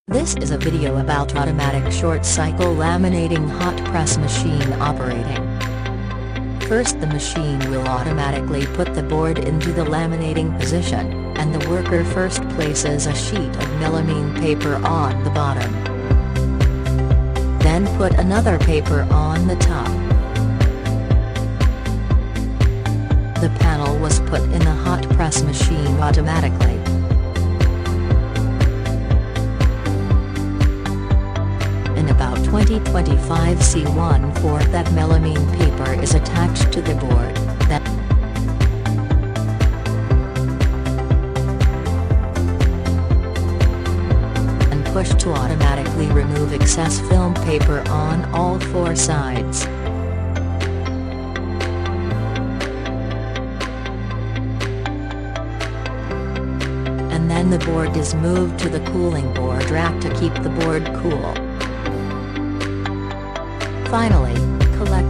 This is a video about automatic short-cycle laminating hot press machine operating. First, the machine will automatically put the board into the laminating position, and the worker first places a sheet of melamine paper on the bottom. Then put another paper on the top. The panel was put in the hot press machine automatically. About 20-25 1/4 that melamine paper is attached to the board, then and push to automatically remove excess film paper on all 4 sides. And then the board is moved to the cooling board rack to keep the board cool. Finally, collect